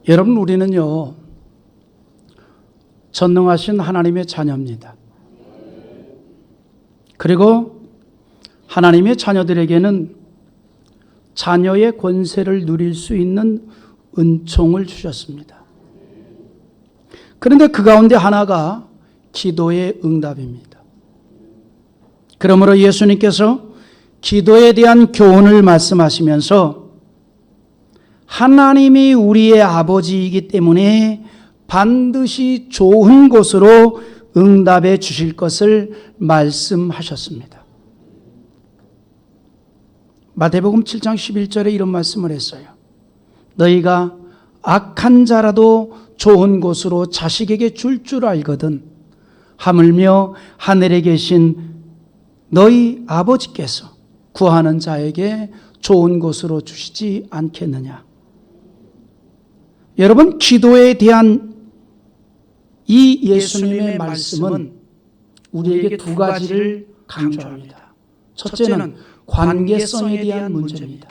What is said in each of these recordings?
여러분, 우리는요, 전능하신 하나님의 자녀입니다. 그리고 하나님의 자녀들에게는 자녀의 권세를 누릴 수 있는 은총을 주셨습니다. 그런데 그 가운데 하나가 기도의 응답입니다. 그러므로 예수님께서 기도에 대한 교훈을 말씀하시면서 하나님이 우리의 아버지이기 때문에 반드시 좋은 곳으로 응답해 주실 것을 말씀하셨습니다. 마태복음 7장 11절에 이런 말씀을 했어요. 너희가 악한 자라도 좋은 곳으로 자식에게 줄 알거든 하물며 하늘에 계신 너희 아버지께서 구하는 자에게 좋은 곳으로 주시지 않겠느냐. 여러분, 기도에 대한 이 예수님의 말씀은 우리에게 두 가지를 강조합니다. 첫째는 관계성에 대한 문제입니다.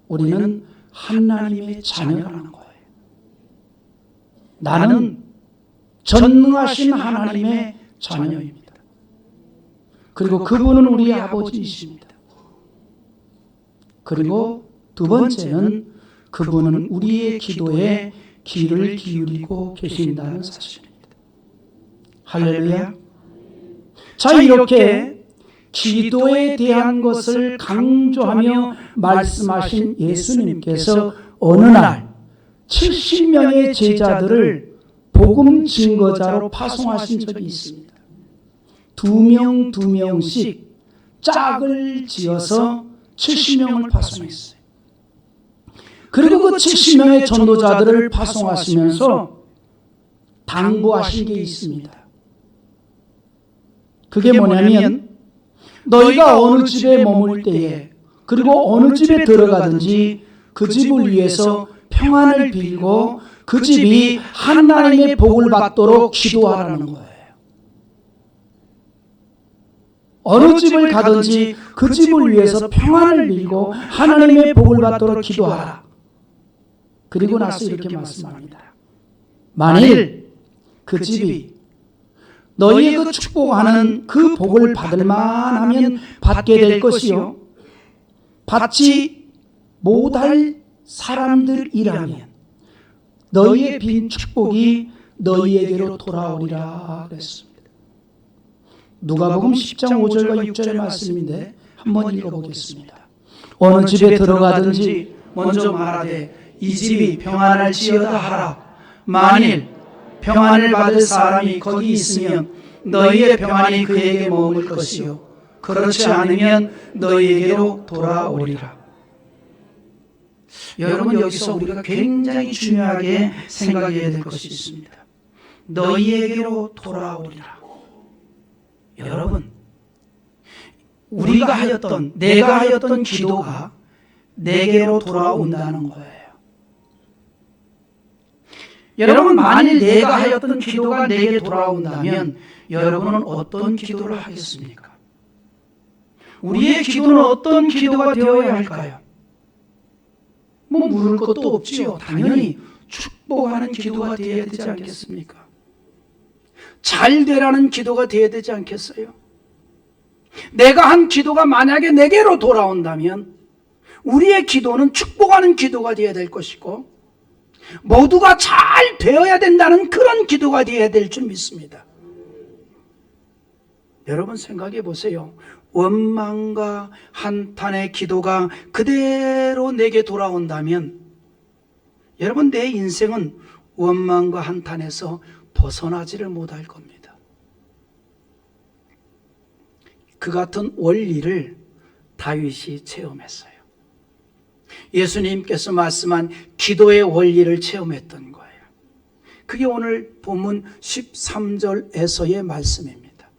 우리는 하나님의 자녀라는 거예요. 나는 전능하신 하나님의 자녀입니다. 그리고 그분은 우리의 아버지이십니다. 그리고 두 번째는 그분은 우리의 기도에 귀를 기울이고 계신다는 사실입니다. 할렐루야. 자, 이렇게 기도에 대한 것을 강조하며 말씀하신 예수님께서 어느 날 70명의 제자들을 복음 증거자로 파송하신 적이 있습니다. 2명 2명씩 짝을 지어서 70명을 파송했어요. 그리고 그 70명의 전도자들을 파송하시면서 당부하신 게 있습니다. 그게 뭐냐면 너희가 어느 집에 머물 때에 그리고 어느 집에 들어가든지 그 집을 위해서 평안을 빌고 그 집이 하나님의 복을 받도록 기도하라는 거예요. 어느 집을 가든지 그 집을 위해서 평안을 빌고 하나님의 복을 받도록 기도하라. 그리고 나서 이렇게 말씀합니다. 만일 그 집이 너희의 그 축복하는 그 복을 받을 만하면 받게 될 것이요, 받지 못할 사람들이라면 너희의 빈 축복이 너희에게로 돌아오리라 그랬습니다. 누가복음 10장 5절과 6절의 말씀인데 한번 읽어보겠습니다. 어느 집에 들어가든지 먼저 말하되 이 집이 평안할지어다 하라. 만일 평안을 받을 사람이 거기 있으면 너희의 평안이 그에게 머물 것이요, 그렇지 않으면 너희에게로 돌아오리라. 여러분, 여기서 우리가 굉장히 중요하게 생각해야 될 것이 있습니다. 너희에게로 돌아오리라. 여러분, 우리가 하였던, 내가 하였던 기도가 내게로 돌아온다는 거예요. 여러분, 만일 내가 하였던 기도가 내게 돌아온다면 여러분은 어떤 기도를 하겠습니까? 우리의 기도는 어떤 기도가 되어야 할까요? 뭐 물을 것도 없지요. 당연히 축복하는 기도가 되어야 되지 않겠습니까? 잘 되라는 기도가 되어야 되지 않겠어요? 내가 한 기도가 만약에 내게로 돌아온다면 우리의 기도는 축복하는 기도가 되어야 될 것이고 모두가 잘 되어야 된다는 그런 기도가 되어야 될 줄 믿습니다. 여러분, 생각해 보세요. 원망과 한탄의 기도가 그대로 내게 돌아온다면 여러분, 내 인생은 원망과 한탄에서 벗어나지를 못할 겁니다. 그 같은 원리를 다윗이 체험했어요. 예수님께서 말씀한 기도의 원리를 체험했던 거예요. 그게 오늘 본문 13절에서의 말씀입니다.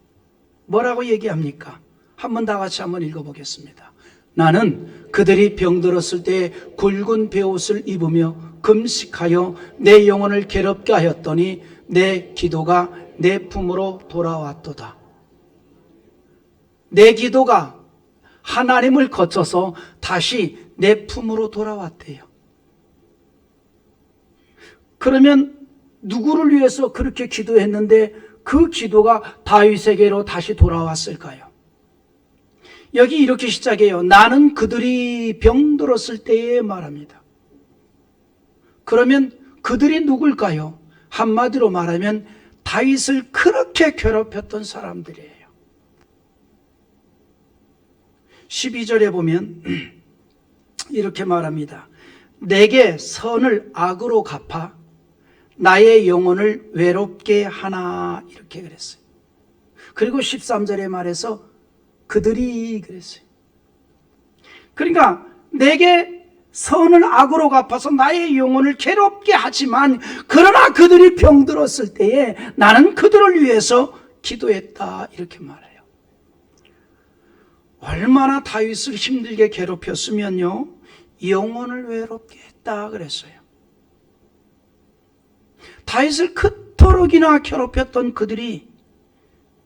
뭐라고 얘기합니까? 한번 다 같이 한번 읽어보겠습니다. 나는 그들이 병들었을 때 굵은 베옷을 입으며 금식하여 내 영혼을 괴롭게 하였더니 내 기도가 내 품으로 돌아왔도다. 내 기도가 하나님을 거쳐서 다시 내 품으로 돌아왔대요. 그러면 누구를 위해서 그렇게 기도했는데 그 기도가 다윗에게로 다시 돌아왔을까요? 여기 이렇게 시작해요. 나는 그들이 병들었을 때에 말합니다. 그러면 그들이 누굴까요? 한마디로 말하면 다윗을 그렇게 괴롭혔던 사람들이에요. 12절에 보면 이렇게 말합니다. 내게 선을 악으로 갚아 나의 영혼을 외롭게 하나, 이렇게 그랬어요. 그리고 13절에 말해서 그들이 그랬어요. 그러니까 내게 선을 악으로 갚아서 나의 영혼을 괴롭게 하지만 그러나 그들이 병들었을 때에 나는 그들을 위해서 기도했다, 이렇게 말해요. 얼마나 다윗을 힘들게 괴롭혔으면요, 영혼을 외롭게 했다 그랬어요. 다윗을 그토록이나 괴롭혔던 그들이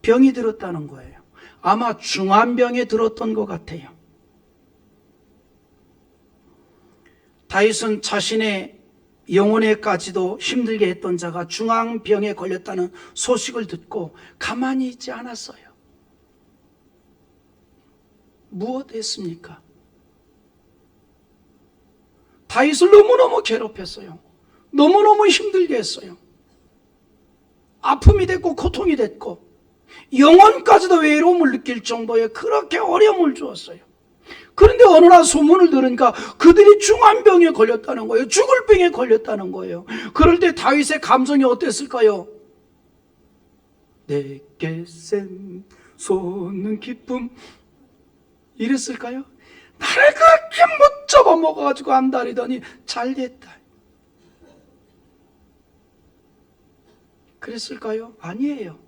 병이 들었다는 거예요. 아마 중환병에 들었던 것 같아요. 다윗은 자신의 영혼에까지도 힘들게 했던 자가 중환병에 걸렸다는 소식을 듣고 가만히 있지 않았어요. 무엇 했습니까? 다윗을 너무너무 괴롭혔어요. 너무너무 힘들게 했어요. 아픔이 됐고 고통이 됐고 영혼까지도 외로움을 느낄 정도의 그렇게 어려움을 주었어요. 그런데 어느 날 소문을 들으니까 그들이 중환병에 걸렸다는 거예요. 죽을 병에 걸렸다는 거예요. 그럴 때 다윗의 감정이 어땠을까요? 내게 샘솟는 기쁨, 이랬을까요? 나를 그렇게 못 잡아먹어가지고 안달이더니 잘됐다, 그랬을까요? 아니에요.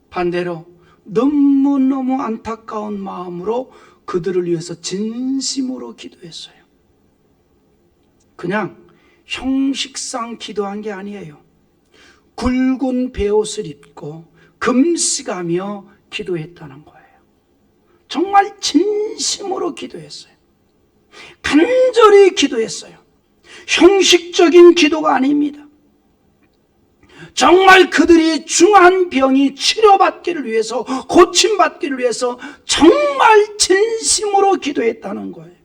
반대로 너무너무 안타까운 마음으로 그들을 위해서 진심으로 기도했어요. 그냥 형식상 기도한 게 아니에요. 굵은 베옷을 입고 금식하며 기도했다는 거예요. 정말 진심으로 기도했어요. 간절히 기도했어요. 형식적인 기도가 아닙니다. 정말 그들이 중한 병이 치료받기를 위해서, 고침받기를 위해서 정말 진심으로 기도했다는 거예요.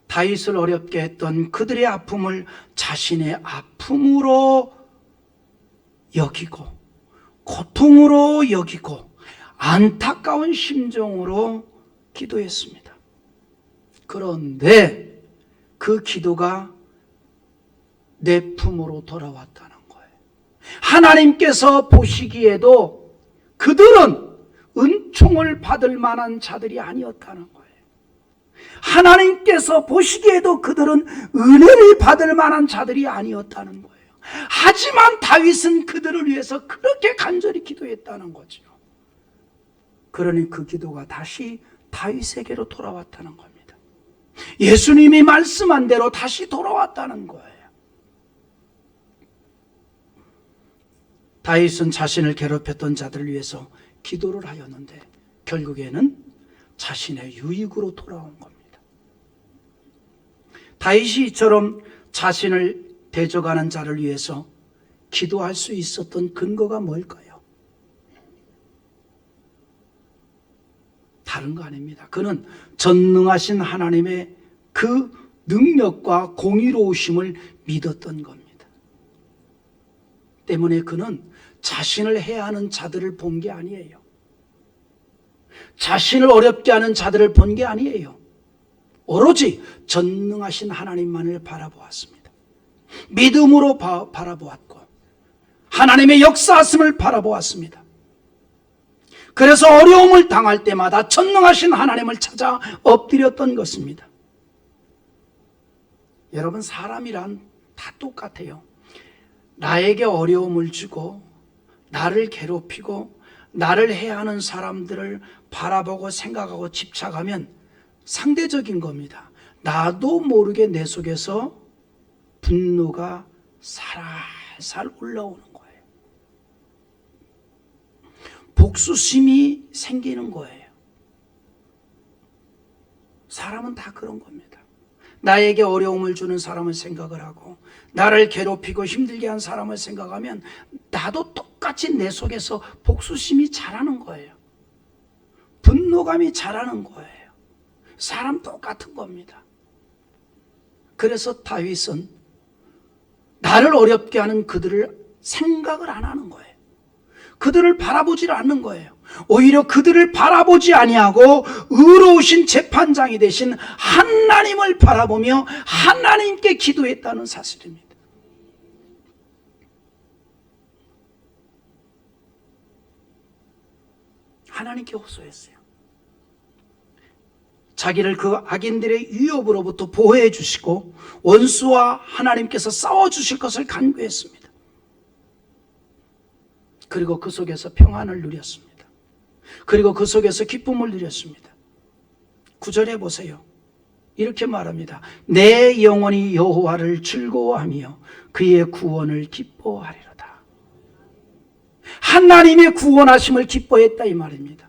다윗을 어렵게 했던 그들의 아픔을 자신의 아픔으로 여기고 고통으로 여기고 안타까운 심정으로 기도했습니다. 그런데 그 기도가 내 품으로 돌아왔다는 거예요. 하나님께서 보시기에도 그들은 은총을 받을 만한 자들이 아니었다는 거예요. 하나님께서 보시기에도 그들은 은혜를 받을 만한 자들이 아니었다는 거예요. 하지만 다윗은 그들을 위해서 그렇게 간절히 기도했다는 거죠. 그러니 그 기도가 다시 다윗에게로 돌아왔다는 겁니다. 예수님이 말씀한 대로 다시 돌아왔다는 거예요. 다윗은 자신을 괴롭혔던 자들을 위해서 기도를 하였는데 결국에는 자신의 유익으로 돌아온 겁니다. 다윗이 이처럼 자신을 대적하는 자를 위해서 기도할 수 있었던 근거가 뭘까요? 다른 거 아닙니다. 그는 전능하신 하나님의 그 능력과 공의로우심을 믿었던 겁니다. 때문에 그는 자신을 해하는 자들을 본 게 아니에요. 자신을 어렵게 하는 자들을 본 게 아니에요. 오로지 전능하신 하나님만을 바라보았습니다. 믿음으로 바라보았고 하나님의 역사하심을 바라보았습니다. 그래서 어려움을 당할 때마다 전능하신 하나님을 찾아 엎드렸던 것입니다. 여러분, 사람이란 다 똑같아요. 나에게 어려움을 주고 나를 괴롭히고 나를 해하는 사람들을 바라보고 생각하고 집착하면 상대적인 겁니다. 나도 모르게 내 속에서 분노가 살살 올라오는 거예요. 복수심이 생기는 거예요. 사람은 다 그런 겁니다. 나에게 어려움을 주는 사람을 생각을 하고 나를 괴롭히고 힘들게 한 사람을 생각하면 나도 똑같이 내 속에서 복수심이 자라는 거예요. 분노감이 자라는 거예요. 사람 똑같은 겁니다. 그래서 다윗은 나를 어렵게 하는 그들을 생각을 안 하는 거예요. 그들을 바라보질 않는 거예요. 오히려 그들을 바라보지 아니하고 의로우신 재판장이 되신 하나님을 바라보며 하나님께 기도했다는 사실입니다. 하나님께 호소했어요. 자기를 그 악인들의 위협으로부터 보호해 주시고 원수와 하나님께서 싸워 주실 것을 간구했습니다. 그리고 그 속에서 평안을 누렸습니다. 그리고 그 속에서 기쁨을 누렸습니다. 9절에 보세요. 이렇게 말합니다. 내 영혼이 여호와를 즐거워하며 그의 구원을 기뻐하리로다. 하나님의 구원하심을 기뻐했다 이 말입니다.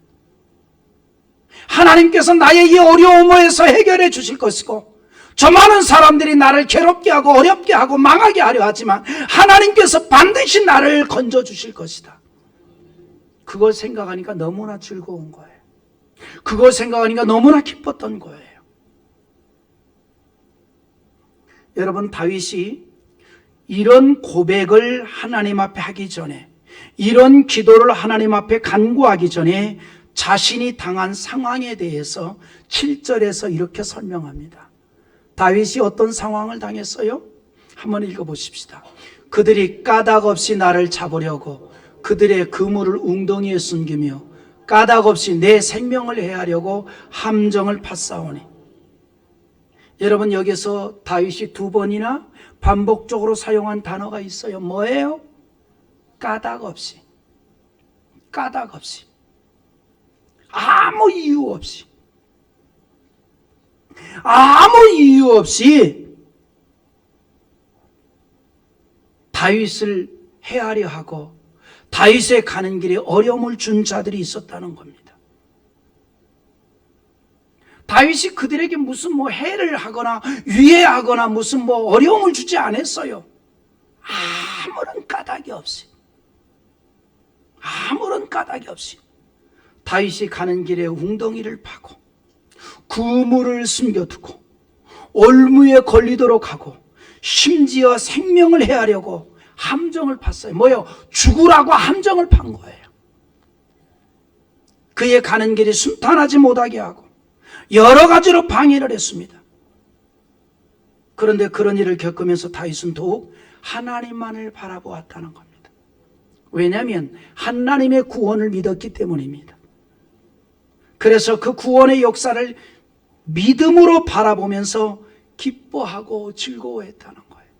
하나님께서 나의 이 어려움에서 해결해 주실 것이고 저 많은 사람들이 나를 괴롭게 하고 어렵게 하고 망하게 하려 하지만 하나님께서 반드시 나를 건져 주실 것이다. 그걸 생각하니까 너무나 즐거운 거예요. 그걸 생각하니까 너무나 기뻤던 거예요. 여러분, 다윗이 이런 고백을 하나님 앞에 하기 전에, 이런 기도를 하나님 앞에 간구하기 전에 자신이 당한 상황에 대해서 7절에서 이렇게 설명합니다. 다윗이 어떤 상황을 당했어요? 한번 읽어보십시다. 그들이 까닭없이 나를 잡으려고 그들의 그물을 웅덩이에 숨기며 까닭없이 내 생명을 해하려고 함정을 팠사오니. 여러분, 여기서 다윗이 2번이나 반복적으로 사용한 단어가 있어요. 뭐예요? 까닭없이. 까닭없이. 아무 이유 없이. 아무 이유 없이 다윗을 해하려 하고 다윗의 가는 길에 어려움을 준 자들이 있었다는 겁니다. 다윗이 그들에게 무슨 해를 하거나 위해하거나 무슨 어려움을 주지 않았어요. 아무런 까닭이 없이. 아무런 까닭이 없이. 다윗이 가는 길에 웅덩이를 파고 그물을 숨겨두고 올무에 걸리도록 하고 심지어 생명을 해하려고 함정을 팠어요. 뭐요? 죽으라고 함정을 판 거예요. 그의 가는 길이 순탄하지 못하게 하고 여러 가지로 방해를 했습니다. 그런데 그런 일을 겪으면서 다윗은 더욱 하나님만을 바라보았다는 겁니다. 왜냐하면 하나님의 구원을 믿었기 때문입니다. 그래서 그 구원의 역사를 믿음으로 바라보면서 기뻐하고 즐거워했다는 거예요.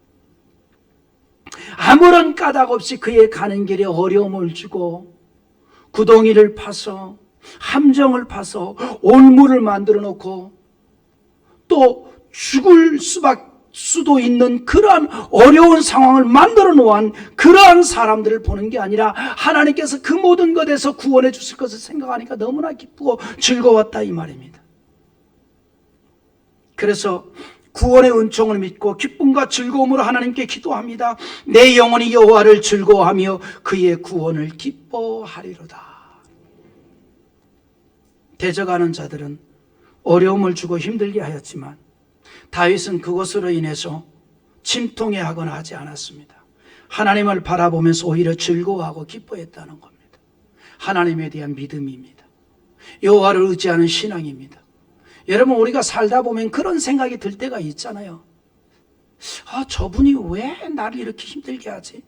아무런 까닭 없이 그의 가는 길에 어려움을 주고 구덩이를 파서 함정을 파서 올무를 만들어 놓고 또 죽을 수도 있는 그러한 어려운 상황을 만들어 놓은 그러한 사람들을 보는 게 아니라 하나님께서 그 모든 것에서 구원해 주실 것을 생각하니까 너무나 기쁘고 즐거웠다 이 말입니다. 그래서 구원의 은총을 믿고 기쁨과 즐거움으로 하나님께 기도합니다. 내 영혼이 여호와를 즐거워하며 그의 구원을 기뻐하리로다. 대적하는 자들은 어려움을 주고 힘들게 하였지만 다윗은 그것으로 인해서 침통해하거나 하지 않았습니다. 하나님을 바라보면서 오히려 즐거워하고 기뻐했다는 겁니다. 하나님에 대한 믿음입니다. 여호와를 의지하는 신앙입니다. 여러분, 우리가 살다 보면 그런 생각이 들 때가 있잖아요. 저분이 왜 나를 이렇게 힘들게 하지?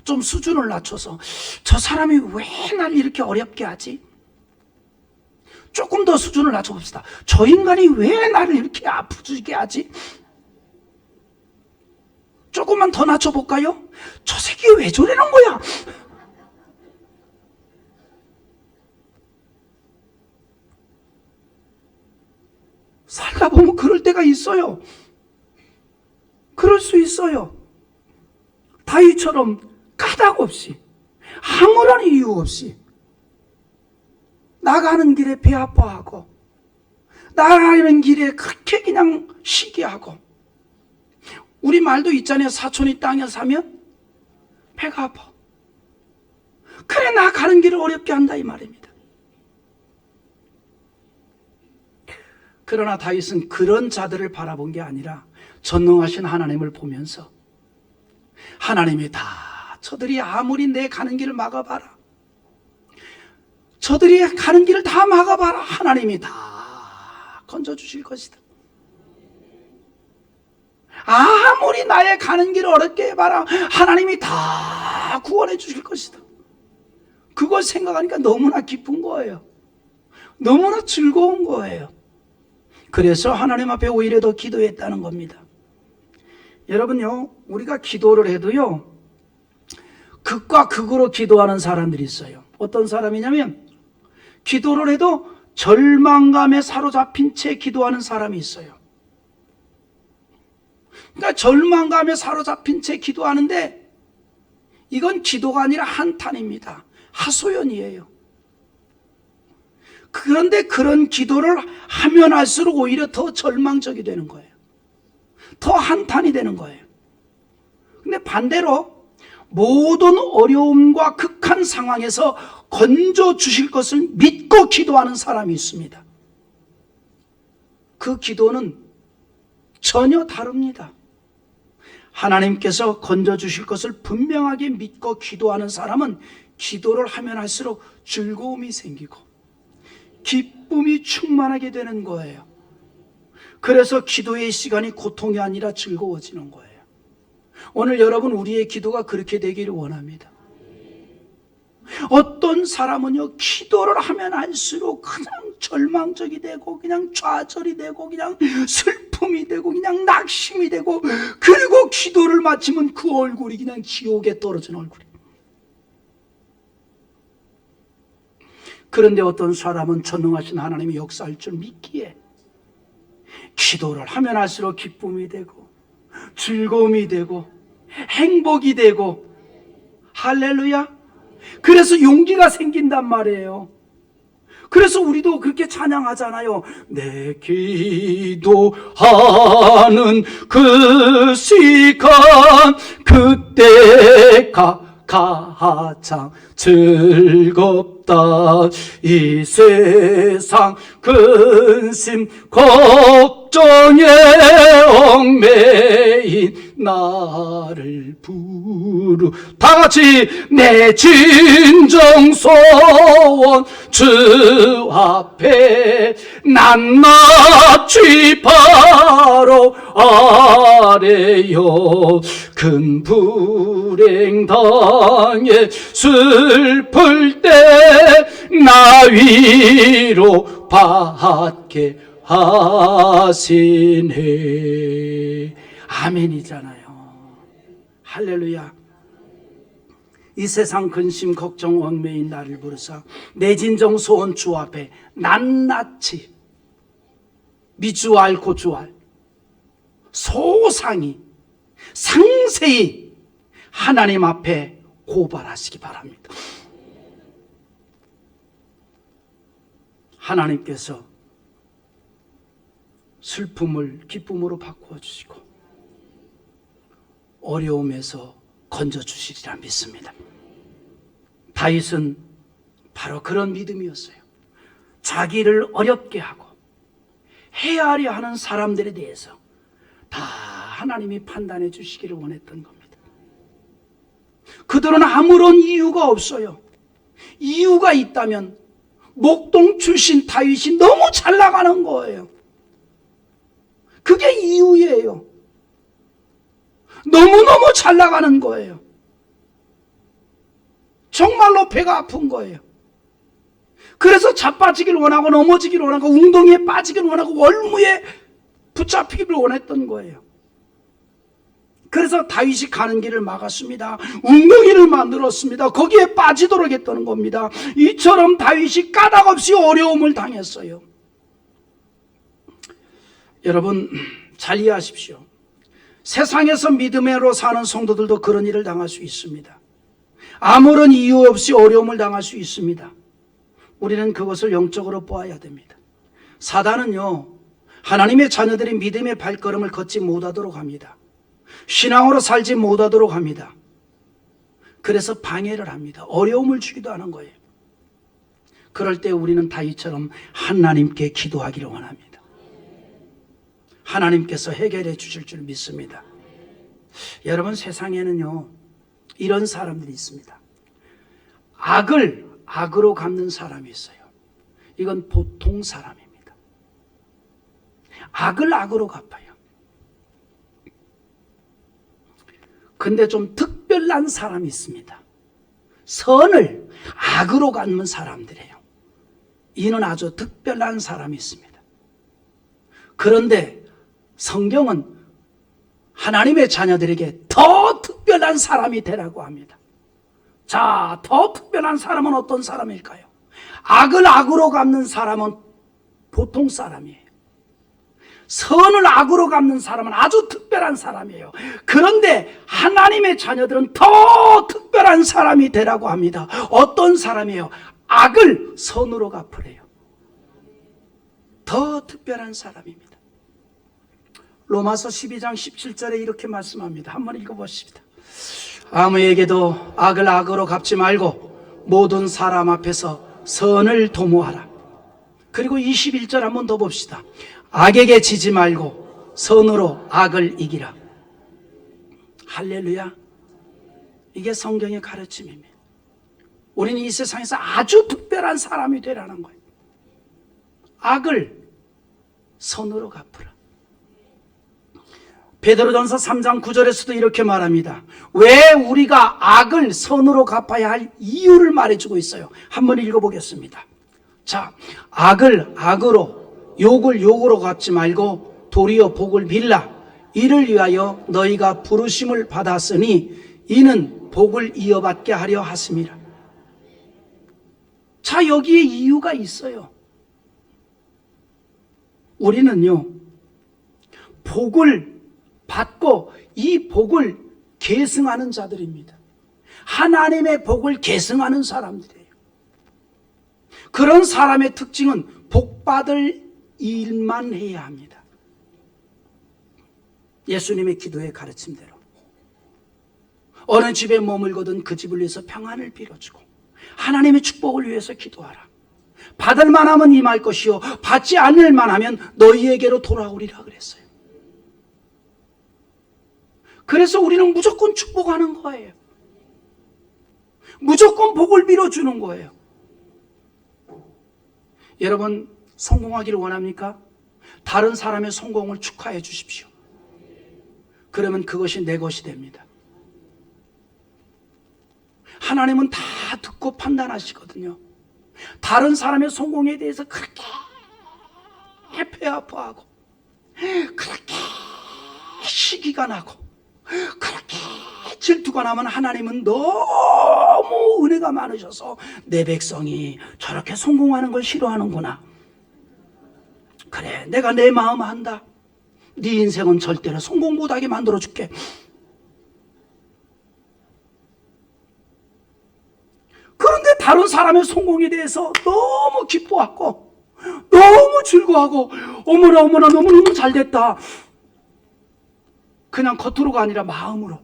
좀 수준을 낮춰서 저 사람이 왜 나를 이렇게 어렵게 하지? 조금 더 수준을 낮춰봅시다. 저 인간이 왜 나를 이렇게 아프게 하지? 조금만 더 낮춰볼까요? 저 새끼 왜 저러는 거야? 살다 보면 그럴 때가 있어요. 그럴 수 있어요. 다윗처럼 까닭 없이 아무런 이유 없이 나가는 길에 배 아파하고 나가는 길에 그렇게 그냥 시기하고, 우리 말도 있잖아요. 사촌이 땅에 사면 배가 아파. 그래, 나 가는 길을 어렵게 한다 이 말입니다. 그러나 다윗은 그런 자들을 바라본 게 아니라 전능하신 하나님을 보면서, 하나님이 다, 저들이 아무리 내 가는 길을 막아봐라, 저들이 가는 길을 다 막아봐라, 하나님이 다 건져주실 것이다. 아무리 나의 가는 길을 어렵게 해봐라, 하나님이 다 구원해 주실 것이다. 그걸 생각하니까 너무나 기쁜 거예요. 너무나 즐거운 거예요. 그래서 하나님 앞에 오히려 더 기도했다는 겁니다. 여러분요, 우리가 기도를 해도요, 극과 극으로 기도하는 사람들이 있어요. 어떤 사람이냐면, 기도를 해도 절망감에 사로잡힌 채 기도하는 사람이 있어요. 그러니까 절망감에 사로잡힌 채 기도하는데, 이건 기도가 아니라 한탄입니다. 하소연이에요. 그런데 그런 기도를 하면 할수록 오히려 더 절망적이 되는 거예요. 더 한탄이 되는 거예요. 근데 반대로 모든 어려움과 극한 상황에서 건져 주실 것을 믿고 기도하는 사람이 있습니다. 그 기도는 전혀 다릅니다. 하나님께서 건져 주실 것을 분명하게 믿고 기도하는 사람은 기도를 하면 할수록 즐거움이 생기고 기쁨이 충만하게 되는 거예요. 그래서 기도의 시간이 고통이 아니라 즐거워지는 거예요. 오늘 여러분, 우리의 기도가 그렇게 되기를 원합니다. 어떤 사람은요, 기도를 하면 할수록 그냥 절망적이 되고, 그냥 좌절이 되고, 그냥 슬픔이 되고, 그냥 낙심이 되고, 그리고 기도를 마치면 그 얼굴이 그냥 지옥에 떨어진 얼굴이에요. 그런데 어떤 사람은 전능하신 하나님이 역사할 줄 믿기에 기도를 하면 할수록 기쁨이 되고 즐거움이 되고 행복이 되고, 할렐루야. 그래서 용기가 생긴단 말이에요. 그래서 우리도 그렇게 찬양하잖아요. 내 기도하는 그 시간, 그때가 가장 즐겁다. 이 세상 근심 걱정에 얽매인 나를 부르, 다같이 내 진정 소원 주 앞에 낱낱이 바로 아래요. 큰 불행 당해 슬플 때 나 위로 받게 하시네. 아멘이잖아요. 할렐루야. 이 세상 근심 걱정 얽매인 나를 부르사 내 진정 소원 주 앞에 낱낱이, 미주알 고주알 소상히 상세히 하나님 앞에 고발하시기 바랍니다. 하나님께서 슬픔을 기쁨으로 바꾸어 주시고 어려움에서 건져 주시리라 믿습니다. 다윗은 바로 그런 믿음이었어요. 자기를 어렵게 하고 해하려 하는 사람들에 대해서 다 하나님이 판단해 주시기를 원했던 겁니다. 그들은 아무런 이유가 없어요. 이유가 있다면 목동 출신 다윗이 너무 잘 나가는 거예요. 그게 이유예요. 너무너무 잘 나가는 거예요. 정말로 배가 아픈 거예요. 그래서 자빠지길 원하고 넘어지길 원하고 웅덩이에 빠지길 원하고 월무에 붙잡히기를 원했던 거예요. 그래서 다윗이 가는 길을 막았습니다. 웅덩이를 만들었습니다. 거기에 빠지도록 했다는 겁니다. 이처럼 다윗이 까닭없이 어려움을 당했어요. 여러분 잘 이해하십시오. 세상에서 믿음으로 사는 성도들도 그런 일을 당할 수 있습니다. 아무런 이유 없이 어려움을 당할 수 있습니다. 우리는 그것을 영적으로 보아야 됩니다. 사단은요, 하나님의 자녀들이 믿음의 발걸음을 걷지 못하도록 합니다. 신앙으로 살지 못하도록 합니다. 그래서 방해를 합니다. 어려움을 주기도 하는 거예요. 그럴 때 우리는 다윗처럼 하나님께 기도하기를 원합니다. 하나님께서 해결해 주실 줄 믿습니다. 여러분, 세상에는요, 이런 사람들이 있습니다. 악을 악으로 갚는 사람이 있어요. 이건 보통 사람입니다. 악을 악으로 갚아요. 근데 좀 특별한 사람이 있습니다. 선을 악으로 갚는 사람들이에요. 이는 아주 특별한 사람이 있습니다. 그런데 성경은 하나님의 자녀들에게 더 특별한 사람이 되라고 합니다. 자, 더 특별한 사람은 어떤 사람일까요? 악을 악으로 갚는 사람은 보통 사람이에요. 선을 악으로 갚는 사람은 아주 특별한 사람이에요. 그런데 하나님의 자녀들은 더 특별한 사람이 되라고 합니다. 어떤 사람이에요? 악을 선으로 갚으래요. 더 특별한 사람입니다. 로마서 12장 17절에 이렇게 말씀합니다. 한번 읽어보십시다. 아무에게도 악을 악으로 갚지 말고 모든 사람 앞에서 선을 도모하라. 그리고 21절 한번 더 봅시다. 악에게 지지 말고 선으로 악을 이기라. 할렐루야. 이게 성경의 가르침입니다. 우리는 이 세상에서 아주 특별한 사람이 되라는 거예요. 악을 선으로 갚으라. 베드로전서 3장 9절에서도 이렇게 말합니다. 왜 우리가 악을 선으로 갚아야 할 이유를 말해주고 있어요. 한번 읽어보겠습니다. 자, 악을 악으로, 욕을 욕으로 갚지 말고 도리어 복을 빌라. 이를 위하여 너희가 부르심을 받았으니 이는 복을 이어받게 하려 하심이라. 자, 여기에 이유가 있어요. 우리는요, 복을 받고 이 복을 계승하는 자들입니다. 하나님의 복을 계승하는 사람들이에요. 그런 사람의 특징은 복받을 일만 해야 합니다. 예수님의 기도의 가르침대로 어느 집에 머물거든 그 집을 위해서 평안을 빌어주고 하나님의 축복을 위해서 기도하라. 받을 만하면 임할 것이요 받지 않을 만하면 너희에게로 돌아오리라 그랬어요. 그래서 우리는 무조건 축복하는 거예요. 무조건 복을 빌어주는 거예요. 여러분, 성공하기를 원합니까? 다른 사람의 성공을 축하해 주십시오. 그러면 그것이 내 것이 됩니다. 하나님은 다 듣고 판단하시거든요. 다른 사람의 성공에 대해서 그렇게 배 아파하고 그렇게 시기가 나고 그렇게 질투가 나면 하나님은 너무 은혜가 많으셔서 내 백성이 저렇게 성공하는 걸 싫어하는구나. 그래, 내가 내 마음 한다. 네 인생은 절대로 성공 못하게 만들어줄게. 그런데 다른 사람의 성공에 대해서 너무 기뻐하고 너무 즐거워하고 어머나 어머나 너무너무 잘됐다. 그냥 겉으로가 아니라 마음으로.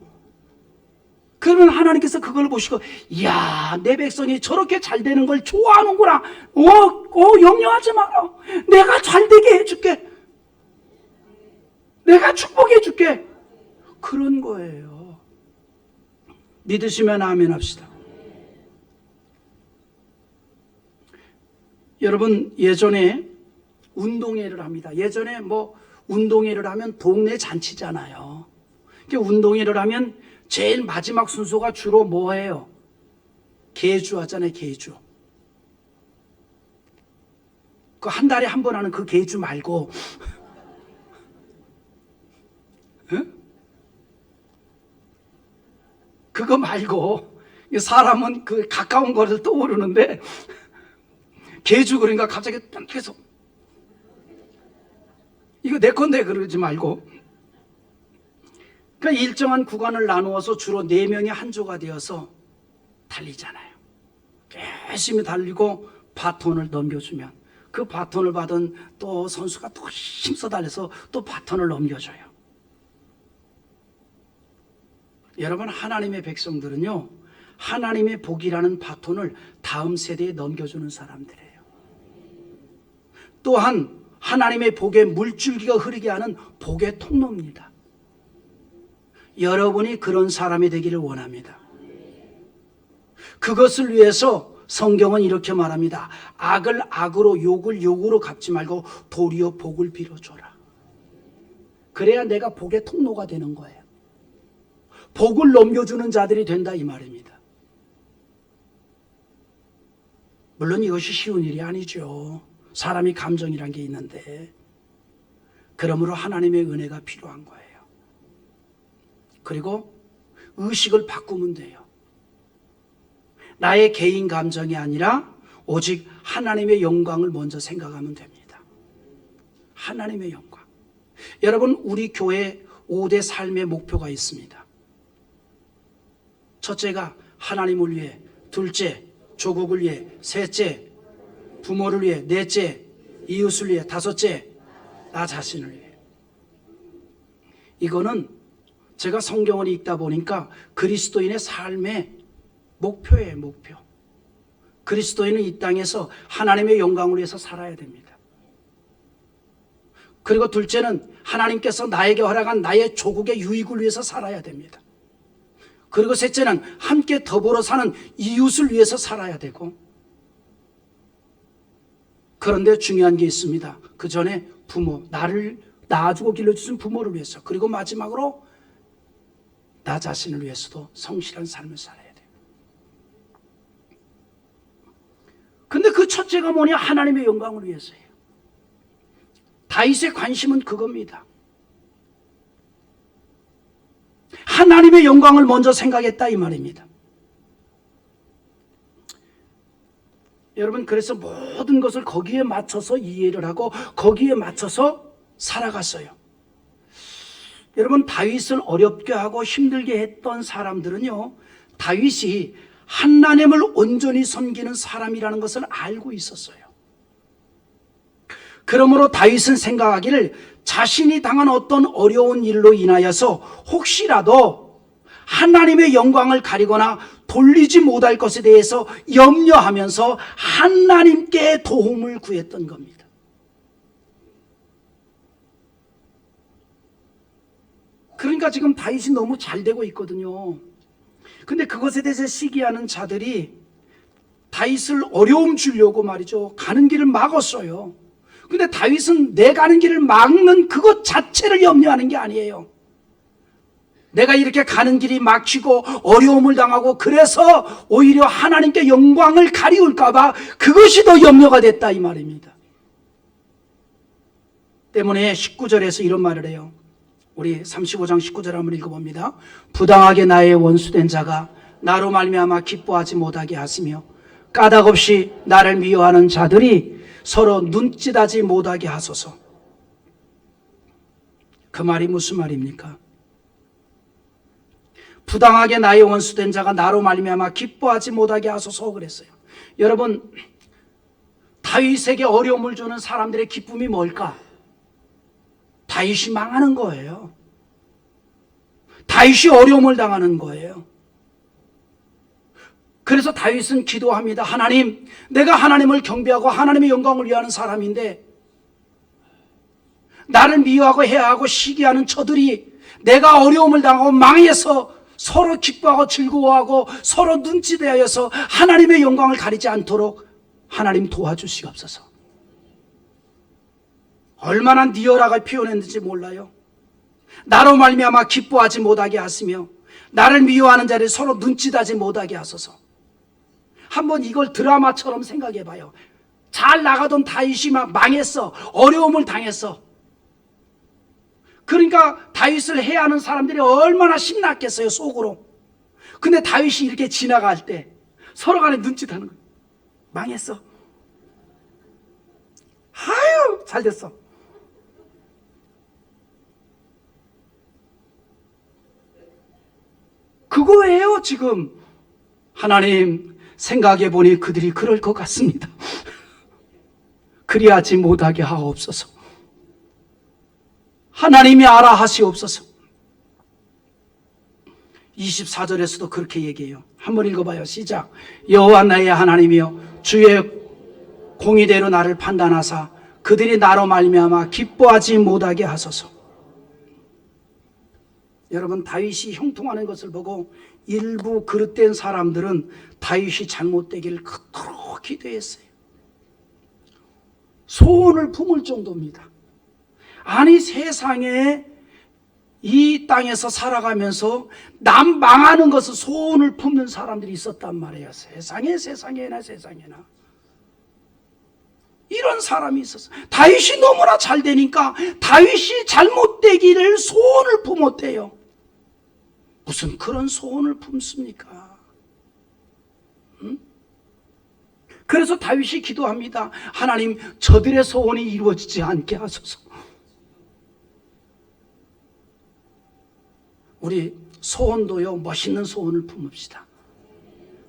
그러면 하나님께서 그걸 보시고 이야, 내 백성이 저렇게 잘 되는 걸 좋아하는구나. 염려하지 마라. 내가 잘 되게 해줄게. 내가 축복해 줄게. 그런 거예요. 믿으시면 아멘 합시다. 여러분, 예전에 운동회를 합니다. 예전에 운동회를 하면 동네 잔치잖아요. 운동회를 하면 제일 마지막 순서가 주로 뭐예요? 계주 하잖아요, 계주. 그 한 달에 한 번 하는 그 계주 말고, 응? 그거 말고, 사람은 그 가까운 거를 떠오르는데, 계주 그러니까 갑자기 계속, 이거 내 건데 그러지 말고. 그러니까 일정한 구간을 나누어서 주로 4명이 한 조가 되어서 달리잖아요. 열심히 달리고 바톤을 넘겨주면 그 바톤을 받은 또 선수가 또 힘써 달려서 또 바톤을 넘겨줘요. 여러분, 하나님의 백성들은요, 하나님의 복이라는 바톤을 다음 세대에 넘겨주는 사람들이에요. 또한 하나님의 복의 물줄기가 흐르게 하는 복의 통로입니다. 여러분이 그런 사람이 되기를 원합니다. 그것을 위해서 성경은 이렇게 말합니다. 악을 악으로, 욕을 욕으로 갚지 말고 도리어 복을 빌어줘라. 그래야 내가 복의 통로가 되는 거예요. 복을 넘겨주는 자들이 된다, 이 말입니다. 물론 이것이 쉬운 일이 아니죠. 사람이 감정이란 게 있는데, 그러므로 하나님의 은혜가 필요한 거예요. 그리고 의식을 바꾸면 돼요. 나의 개인 감정이 아니라 오직 하나님의 영광을 먼저 생각하면 됩니다. 하나님의 영광. 여러분, 우리 교회 5대 삶의 목표가 있습니다. 첫째가 하나님을 위해, 둘째 조국을 위해, 셋째 부모를 위해, 넷째 이웃을 위해, 다섯째 나 자신을 위해. 이거는 제가 성경을 읽다 보니까 그리스도인의 삶의 목표예요, 목표. 그리스도인은 이 땅에서 하나님의 영광을 위해서 살아야 됩니다. 그리고 둘째는 하나님께서 나에게 허락한 나의 조국의 유익을 위해서 살아야 됩니다. 그리고 셋째는 함께 더불어 사는 이웃을 위해서 살아야 되고, 그런데 중요한 게 있습니다. 그 전에 부모, 나를 낳아주고 길러주신 부모를 위해서, 그리고 마지막으로 나 자신을 위해서도 성실한 삶을 살아야 돼요. 근데 그 첫째가 뭐냐? 하나님의 영광을 위해서예요. 다윗의 관심은 그겁니다. 하나님의 영광을 먼저 생각했다, 이 말입니다. 여러분, 그래서 모든 것을 거기에 맞춰서 이해를 하고 거기에 맞춰서 살아갔어요. 여러분, 다윗을 어렵게 하고 힘들게 했던 사람들은요, 다윗이 하나님을 온전히 섬기는 사람이라는 것을 알고 있었어요. 그러므로 다윗은 생각하기를 자신이 당한 어떤 어려운 일로 인하여서 혹시라도 하나님의 영광을 가리거나 돌리지 못할 것에 대해서 염려하면서 하나님께 도움을 구했던 겁니다. 그러니까 지금 다윗이 너무 잘 되고 있거든요. 근데 그것에 대해서 시기하는 자들이 다윗을 어려움 주려고 말이죠, 가는 길을 막았어요. 근데 다윗은 내 가는 길을 막는 그것 자체를 염려하는 게 아니에요. 내가 이렇게 가는 길이 막히고 어려움을 당하고 그래서 오히려 하나님께 영광을 가리울까 봐 그것이 더 염려가 됐다, 이 말입니다. 때문에 19절에서 이런 말을 해요. 우리 35장 19절 한번 읽어봅니다. 부당하게 나의 원수된 자가 나로 말미암아 기뻐하지 못하게 하시며 까닭없이 나를 미워하는 자들이 서로 눈짓하지 못하게 하소서. 그 말이 무슨 말입니까? 부당하게 나의 원수된 자가 나로 말미암아 기뻐하지 못하게 하소서 그랬어요. 여러분, 다윗에게 어려움을 주는 사람들의 기쁨이 뭘까? 다윗이 망하는 거예요. 다윗이 어려움을 당하는 거예요. 그래서 다윗은 기도합니다. 하나님, 내가 하나님을 경배하고 하나님의 영광을 위하는 사람인데 나를 미워하고 해하고 시기하는 저들이 내가 어려움을 당하고 망해서 서로 기뻐하고 즐거워하고 서로 눈치대하여서 하나님의 영광을 가리지 않도록 하나님 도와주시옵소서. 얼마나 리얼하게 표현했는지 몰라요. 나로 말미암아 기뻐하지 못하게 하시며 나를 미워하는 자를 서로 눈짓하지 못하게 하소서. 한번 이걸 드라마처럼 생각해 봐요. 잘 나가던 다윗이 막 망했어. 어려움을 당했어. 그러니까 다윗을 해하는 사람들이 얼마나 신났겠어요, 속으로. 근데 다윗이 이렇게 지나갈 때 서로 간에 눈짓하는 거예요. 망했어. 아유, 잘 됐어. 그거예요, 지금. 하나님, 생각해 보니 그들이 그럴 것 같습니다. 그리하지 못하게 하옵소서. 하나님이 알아 하시옵소서. 24절에서도 그렇게 얘기해요. 한번 읽어봐요. 시작. 여호와 나의 하나님이여 주의 공의대로 나를 판단하사 그들이 나로 말미암아 기뻐하지 못하게 하소서. 여러분, 다윗이 형통하는 것을 보고 일부 그릇된 사람들은 다윗이 잘못되기를 그토록 기도했어요. 소원을 품을 정도입니다. 아니, 세상에 이 땅에서 살아가면서 남 망하는 것을 소원을 품는 사람들이 있었단 말이에요. 세상에나 이런 사람이 있었어요. 다윗이 너무나 잘 되니까 다윗이 잘못되기를 소원을 품었대요. 무슨 그런 소원을 품습니까? 응? 그래서 다윗이 기도합니다. 하나님, 저들의 소원이 이루어지지 않게 하소서. 우리 소원도요, 멋있는 소원을 품읍시다.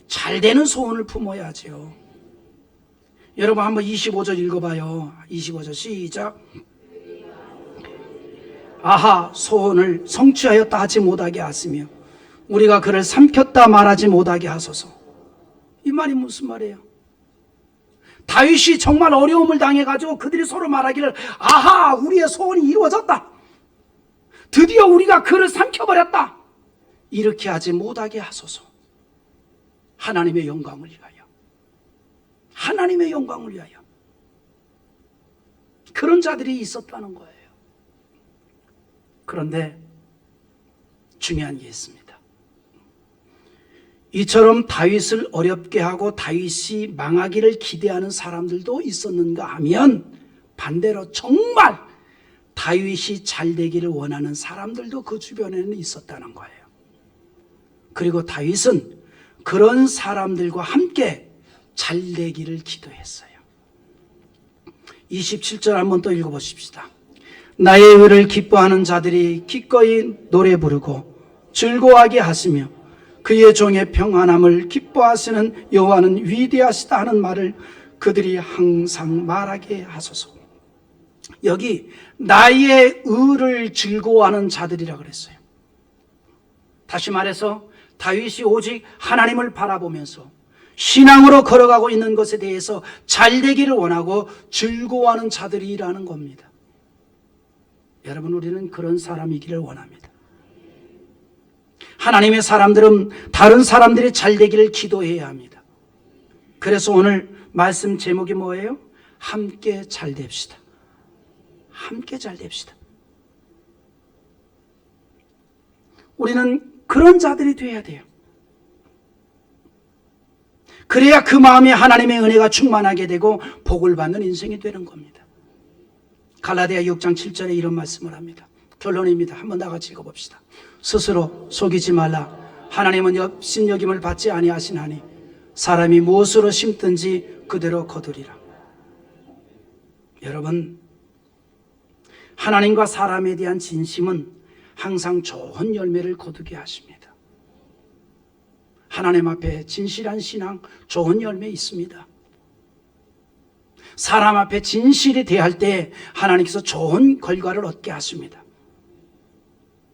잘 되는 소원을 품어야죠. 여러분, 한번 25절 읽어봐요. 25절 시작. 아하, 소원을 성취하였다 하지 못하게 하시며 우리가 그를 삼켰다 말하지 못하게 하소서. 이 말이 무슨 말이에요? 다윗이 정말 어려움을 당해가지고 그들이 서로 말하기를, 아하, 우리의 소원이 이루어졌다, 드디어 우리가 그를 삼켜버렸다, 이렇게 하지 못하게 하소서. 하나님의 영광을 위하여, 하나님의 영광을 위하여. 그런 자들이 있었다는 거예요. 그런데 중요한 게 있습니다. 이처럼 다윗을 어렵게 하고 다윗이 망하기를 기대하는 사람들도 있었는가 하면, 반대로 정말 다윗이 잘 되기를 원하는 사람들도 그 주변에는 있었다는 거예요. 그리고 다윗은 그런 사람들과 함께 잘 되기를 기도했어요. 27절 한번 또 읽어보십시다. 나의 의를 기뻐하는 자들이 기꺼이 노래 부르고 즐거워하게 하시며 그의 종의 평안함을 기뻐하시는 여호와는 위대하시다 하는 말을 그들이 항상 말하게 하소서. 여기 나의 의를 즐거워하는 자들이라 그랬어요. 다시 말해서 다윗이 오직 하나님을 바라보면서 신앙으로 걸어가고 있는 것에 대해서 잘 되기를 원하고 즐거워하는 자들이라는 겁니다. 여러분, 우리는 그런 사람이기를 원합니다. 하나님의 사람들은 다른 사람들이 잘 되기를 기도해야 합니다. 그래서 오늘 말씀 제목이 뭐예요? 함께 잘 됩시다. 함께 잘 됩시다. 우리는 그런 자들이 돼야 돼요. 그래야 그 마음에 하나님의 은혜가 충만하게 되고 복을 받는 인생이 되는 겁니다. 갈라디아 6장 7절에 이런 말씀을 합니다. 결론입니다. 한번 다 같이 읽어봅시다. 스스로 속이지 말라. 하나님은 업신여김을 받지 아니하시나니 사람이 무엇으로 심든지 그대로 거두리라. 여러분, 하나님과 사람에 대한 진심은 항상 좋은 열매를 거두게 하십니다. 하나님 앞에 진실한 신앙, 좋은 열매 있습니다. 사람 앞에 진실이 대할 때 하나님께서 좋은 결과를 얻게 하십니다.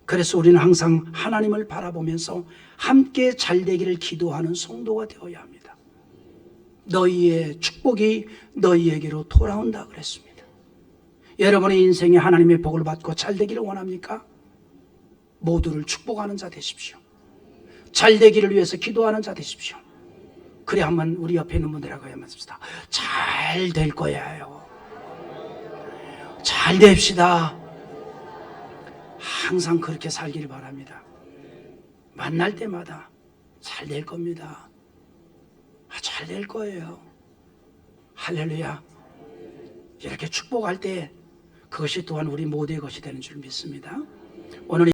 그래서 우리는 항상 하나님을 바라보면서 함께 잘 되기를 기도하는 성도가 되어야 합니다. 너희의 축복이 너희에게로 돌아온다 그랬습니다. 여러분의 인생에 하나님의 복을 받고 잘 되기를 원합니까? 모두를 축복하는 자 되십시오. 잘 되기를 위해서 기도하는 자 되십시오. 그래, 한번 우리 옆에 있는 분들하고 해보십시다. 잘 될 거예요. 잘 됩시다. 항상 그렇게 살기를 바랍니다. 만날 때마다 잘 될 겁니다. 잘 될 거예요. 할렐루야. 이렇게 축복할 때 그것이 또한 우리 모두의 것이 되는 줄 믿습니다. 오늘